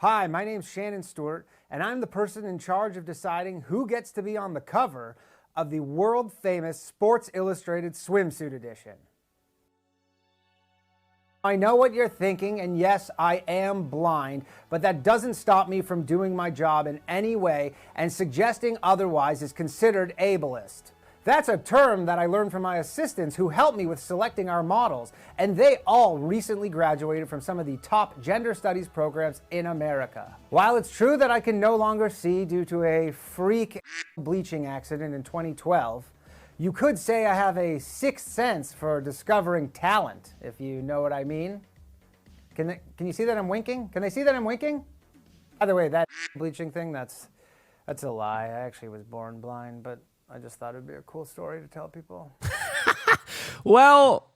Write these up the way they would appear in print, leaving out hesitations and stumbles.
Hi, my name's Shannon Stewart, and I'm the person in charge of deciding who gets to be on the cover of the world-famous Sports Illustrated swimsuit edition. I know what you're thinking, and yes, I am blind, but that doesn't stop me from doing my job in any way, and suggesting otherwise is considered ableist. That's a term that I learned from my assistants who helped me with selecting our models, and they all recently graduated from some of the top gender studies programs in America. While it's true that I can no longer see due to a freak bleaching accident in 2012, you could say I have a sixth sense for discovering talent, if you know what I mean. Can you see that I'm winking? Can they see that I'm winking? By the way, that bleaching thing, that's a lie. I actually was born blind, but I just thought it'd be a cool story to tell people. Well,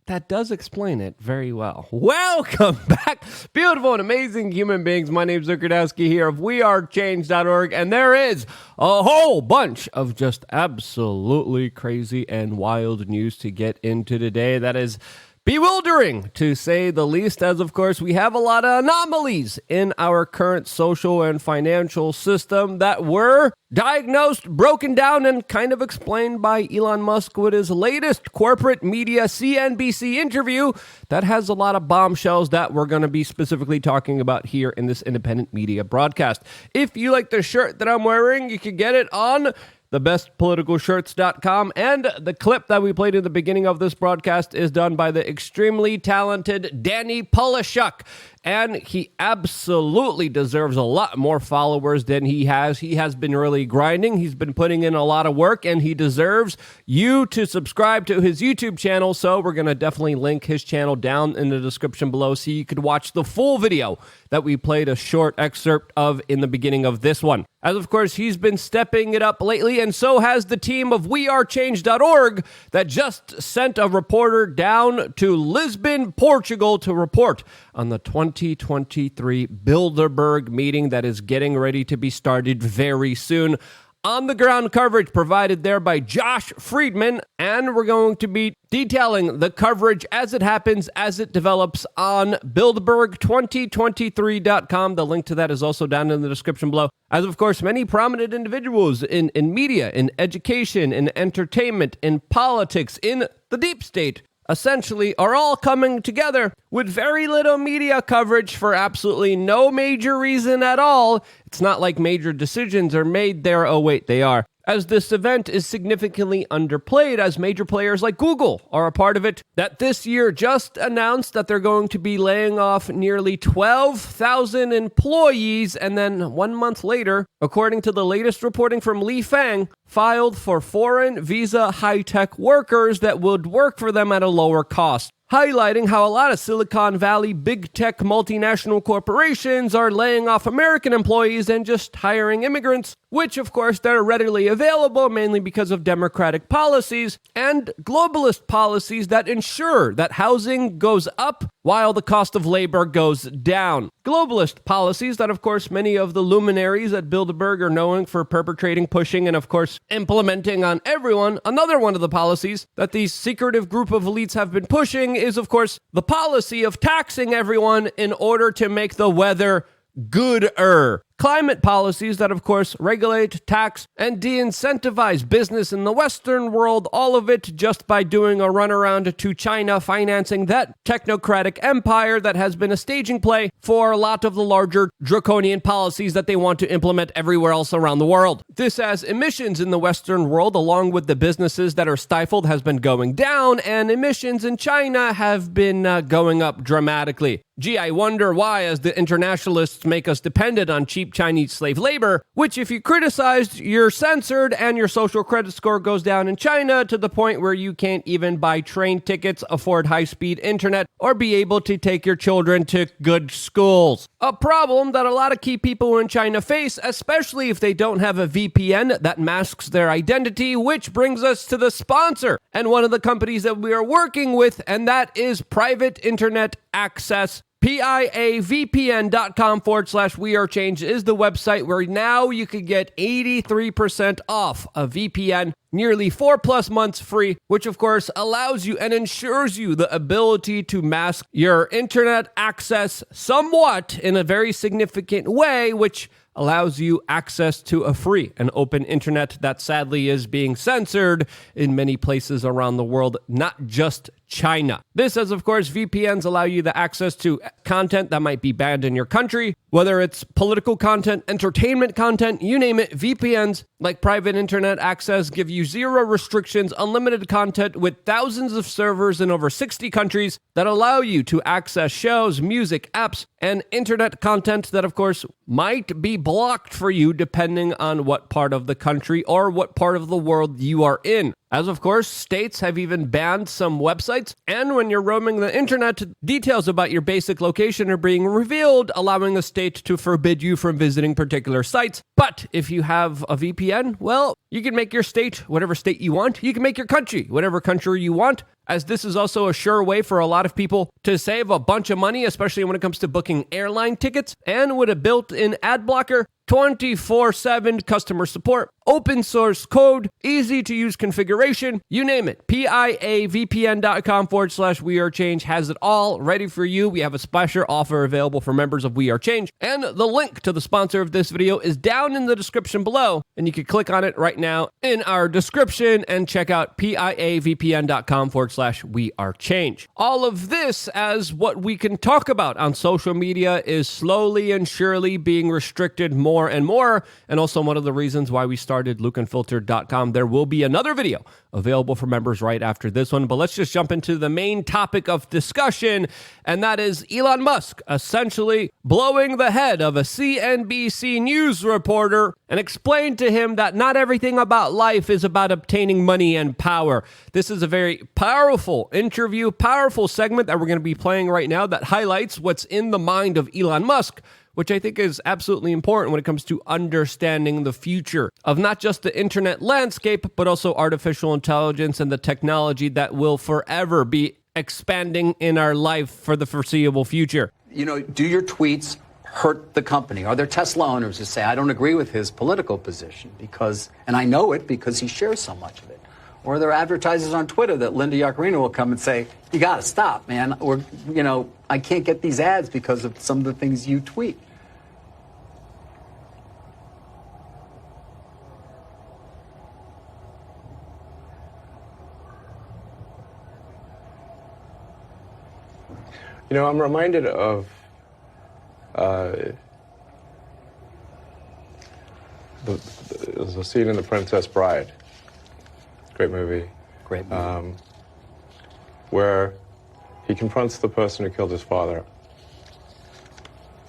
that does explain it very well. Welcome back, beautiful and amazing human beings. My name's Zukradowski here of wearechange.org, and there is a whole bunch of just absolutely crazy and wild news to get into today. That is bewildering, to say the least, as of course we have a lot of anomalies in our current social and financial system that were diagnosed, broken down, and kind of explained by Elon Musk with his latest corporate media CNBC interview that has a lot of bombshells that we're going to be specifically talking about here in this independent media broadcast. If you like the shirt that I'm wearing, you can get it on thebestpoliticalshirts.com, and the clip that we played at the beginning of this broadcast is done by the extremely talented Danny Polishuk, and he absolutely deserves a lot more followers than he has. He has been really grinding. He's been putting in a lot of work, and he deserves you to subscribe to his YouTube channel, so we're going to definitely link his channel down in the description below so you could watch the full video that we played a short excerpt of in the beginning of this one. As of course, he's been stepping it up lately, and so has the team of wearechange.org that just sent a reporter down to Lisbon, Portugal to report on the 2023 Bilderberg meeting that is getting ready to be started very soon. On-the-ground coverage provided there by Josh Friedman, and we're going to be detailing the coverage as it happens, as it develops on Bilderberg2023.com. The link to that is also down in the description below. As of course, many prominent individuals in media, in education, in entertainment, in politics, in the deep state, essentially are all coming together with very little media coverage for absolutely no major reason at all. It's not like major decisions are made there. Oh, wait, they are. As this event is significantly underplayed, as major players like Google are a part of it, that this year just announced that they're going to be laying off nearly 12,000 employees, and then 1 month later, according to the latest reporting from Li Fang, filed for foreign visa high-tech workers that would work for them at a lower cost, highlighting how a lot of Silicon Valley big tech multinational corporations are laying off American employees and just hiring immigrants, which of course they're readily available mainly because of democratic policies and globalist policies that ensure that housing goes up while the cost of labor goes down. Globalist policies that of course many of the luminaries at Bilderberg are known for perpetrating, pushing, and of course implementing on everyone. Another one of the policies that these secretive group of elites have been pushing is of course the policy of taxing everyone in order to make the weather gooder. Climate policies that, of course, regulate, tax, and de-incentivize business in the Western world, all of it just by doing a runaround to China, financing that technocratic empire that has been a staging play for a lot of the larger draconian policies that they want to implement everywhere else around the world. This, as emissions in the Western world, along with the businesses that are stifled, has been going down, and emissions in China have been going up dramatically. Gee, I wonder why, as the internationalists make us dependent on cheap Chinese slave labor, which if you criticized, you're censored and your social credit score goes down in China to the point where you can't even buy train tickets, afford high-speed internet, or be able to take your children to good schools. A problem that a lot of key people in China face, especially if they don't have a VPN that masks their identity, which brings us to the sponsor and one of the companies that we are working with, and that is Private Internet Access piavpn.com/wearechange is the website where now you could get 83% off a VPN, nearly 4+ months free, which of course allows you and ensures you the ability to mask your internet access somewhat in a very significant way, which allows you access to a free and open internet that sadly is being censored in many places around the world, not just China. This, as of course, VPNs allow you the access to content that might be banned in your country, whether it's political content, entertainment content, you name it. VPNs, like private internet access, give you zero restrictions, unlimited content with thousands of servers in over 60 countries that allow you to access shows, music, apps, and internet content that, of course, might be blocked for you depending on what part of the country or what part of the world you are in. As of course, states have even banned some websites, and when you're roaming the internet, details about your basic location are being revealed, allowing a state to forbid you from visiting particular sites. But if you have a VPN, well, you can make your state whatever state you want. You can make your country whatever country you want, as this is also a sure way for a lot of people to save a bunch of money, especially when it comes to booking airline tickets. And with a built-in ad blocker, 24/7 customer support, open source code, easy to use configuration, you name it. piavpn.com/wearechange has it all ready for you. We have a special offer available for members of We Are Change, and the link to the sponsor of this video is down in the description below, and you can click on it right now in our description and check out piavpn.com/wearechange. All of this, as what we can talk about on social media, is slowly and surely being restricted more and more, and also one of the reasons why we started lukeunfiltered.com. There will be another video available for members right after this one, but let's just jump into the main topic of discussion, and that is Elon Musk essentially blowing the head of a CNBC news reporter and explained to him that not everything about life is about obtaining money and power. This is a very powerful interview, powerful segment that we're going to be playing right now that highlights what's in the mind of Elon Musk, which I think is absolutely important when it comes to understanding the future of not just the internet landscape, but also artificial intelligence and the technology that will forever be expanding in our life for the foreseeable future. You know, do your tweets hurt the company? Are there Tesla owners who say, I don't agree with his political position because, and I know it because he shares so much of it? Or are there advertisers on Twitter that Linda Yaccarino will come and say, you got to stop, man. Or, you know, I can't get these ads because of some of the things you tweet. You know, I'm reminded of there's a scene in The Princess Bride. Great movie. Great movie. Where he confronts the person who killed his father.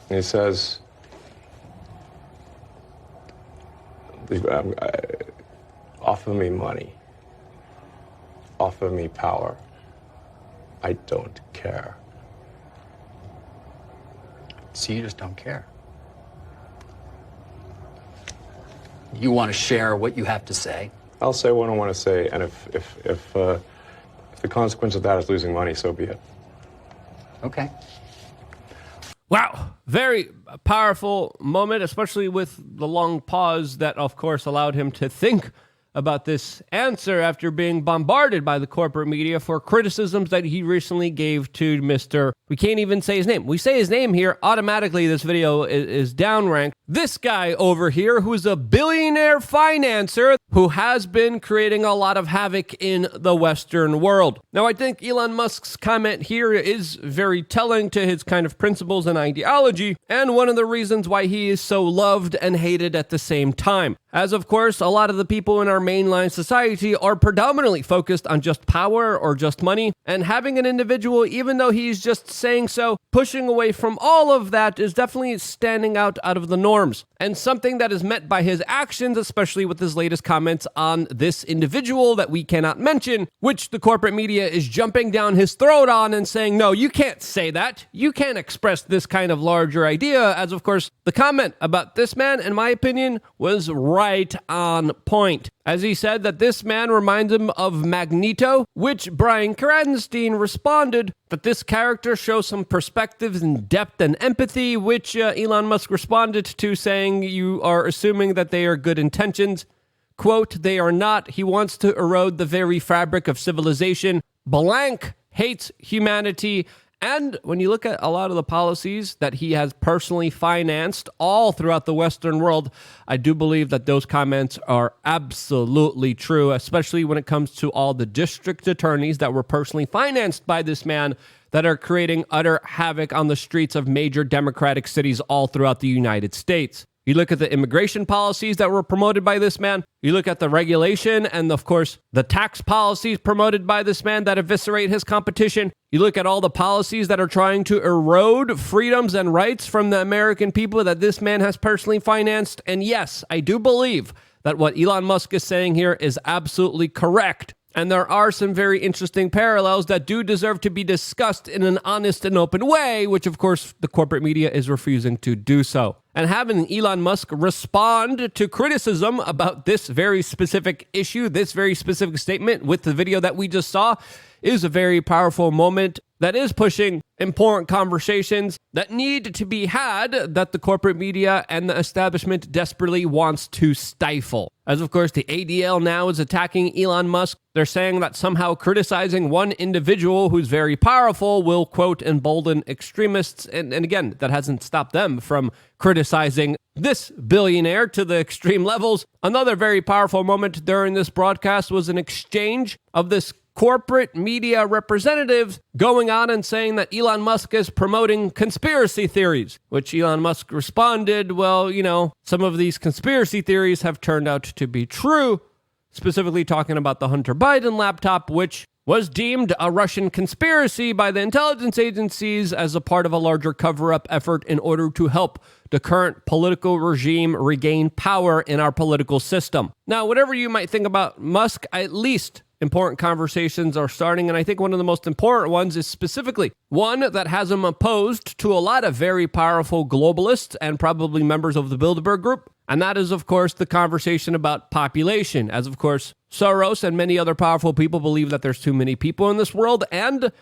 And he says, offer me money. Offer me power. I don't care. So you just don't care. You want to share what you have to say. I'll say what I want to say, and if the consequence of that is losing money, so be it. Okay. Wow, very powerful moment, especially with the long pause that, of course, allowed him to think about this answer after being bombarded by the corporate media for criticisms that he recently gave to Mr. We can't even say his name. We say his name here, automatically this video is downranked. This guy over here, who is a billionaire financer who has been creating a lot of havoc in the Western world. Now, I think Elon Musk's comment here is very telling to his kind of principles and ideology, and one of the reasons why he is so loved and hated at the same time. As of course, a lot of the people in our mainline society are predominantly focused on just power or just money, and having an individual, even though he's just saying so, pushing away from all of that is definitely standing out of the norms, and something that is met by his actions, especially with his latest comments on this individual that we cannot mention, which the corporate media is jumping down his throat on and saying, no, you can't say that. You can't express this kind of larger idea, as of course, the comment about this man, in my opinion, was right right on point, as he said that this man reminds him of Magneto, which Bryan Cranston responded that this character shows some perspectives and depth and empathy, which Elon Musk responded to saying, you are assuming that they are good intentions. Quote, they are not. He wants to erode the very fabric of civilization. Blank hates humanity. And when you look at a lot of the policies that he has personally financed all throughout the Western world, I do believe that those comments are absolutely true, especially when it comes to all the district attorneys that were personally financed by this man that are creating utter havoc on the streets of major Democratic cities all throughout the United States. You look at the immigration policies that were promoted by this man. You look at the regulation and, of course, the tax policies promoted by this man that eviscerate his competition. You look at all the policies that are trying to erode freedoms and rights from the American people that this man has personally financed. And yes, I do believe that what Elon Musk is saying here is absolutely correct. And there are some very interesting parallels that do deserve to be discussed in an honest and open way, which of course the corporate media is refusing to do so. And having Elon Musk respond to criticism about this very specific issue, this very specific statement with the video that we just saw, is a very powerful moment that is pushing important conversations that need to be had that the corporate media and the establishment desperately wants to stifle. As of course, the ADL now is attacking Elon Musk. They're saying that somehow criticizing one individual who's very powerful will, quote, embolden extremists. And again, that hasn't stopped them from criticizing this billionaire to the extreme levels. Another very powerful moment during this broadcast was an exchange of this corporate media representatives going on and saying that Elon Musk is promoting conspiracy theories, which Elon Musk responded, well, you know, some of these conspiracy theories have turned out to be true, specifically talking about the Hunter Biden laptop, which was deemed a Russian conspiracy by the intelligence agencies as a part of a larger cover-up effort in order to help the current political regime regain power in our political system. Now, whatever you might think about Musk, at least important conversations are starting, and I think one of the most important ones is specifically one that has him opposed to a lot of very powerful globalists and probably members of the Bilderberg Group, and that is, of course, the conversation about population, as, of course, Soros and many other powerful people believe that there's too many people in this world, and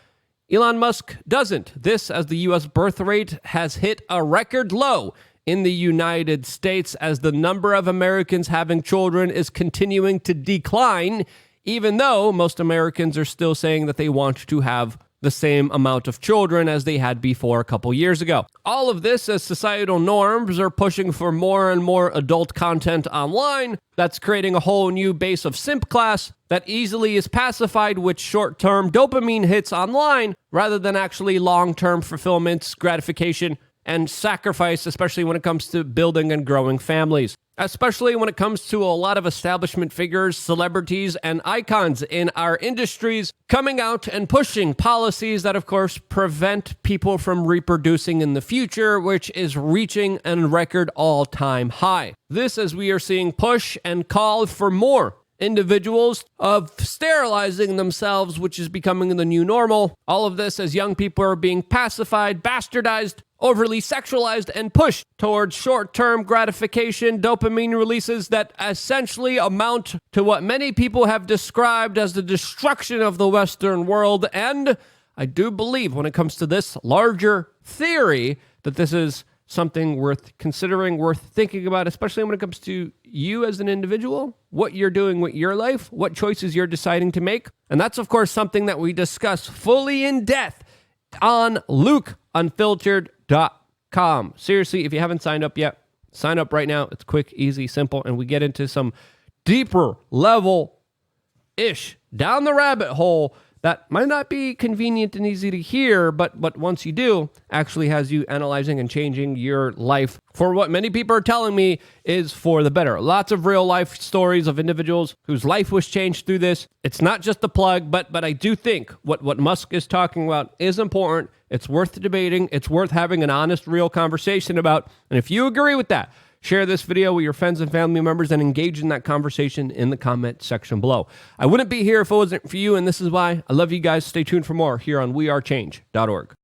Elon Musk doesn't. This, as the U.S. birth rate has hit a record low in the United States, as the number of Americans having children is continuing to decline, even though most Americans are still saying that they want to have the same amount of children as they had before a couple years ago. All of this as societal norms are pushing for more and more adult content online. That's creating a whole new base of simp class that easily is pacified with short-term dopamine hits online rather than actually long-term fulfillment, gratification, and sacrifice, especially when it comes to building and growing families. Especially when it comes to a lot of establishment figures, celebrities, and icons in our industries coming out and pushing policies that, of course, prevent people from reproducing in the future, which is reaching a record all-time high. This, as we are seeing push and call for more individuals of sterilizing themselves, which is becoming the new normal. All of this as young people are being pacified, bastardized, overly sexualized, and pushed towards short-term gratification dopamine releases that essentially amount to what many people have described as the destruction of the Western world. And I do believe when it comes to this larger theory that this is something worth considering, worth thinking about, especially when it comes to you as an individual, what you're doing with your life, what choices you're deciding to make. And that's, of course, something that we discuss fully in depth on LukeUnfiltered.com. Seriously, if you haven't signed up yet, sign up right now. It's quick, easy, simple, and we get into some deeper level-ish down the rabbit hole that might not be convenient and easy to hear, but once you do, actually has you analyzing and changing your life for what many people are telling me is for the better. Lots of real life stories of individuals whose life was changed through this. It's not just a plug, but I do think what Musk is talking about is important. It's worth debating. It's worth having an honest, real conversation about. And if you agree with that, share this video with your friends and family members and engage in that conversation in the comment section below. I wouldn't be here if it wasn't for you, and this is why. I love you guys. Stay tuned for more here on wearechange.org.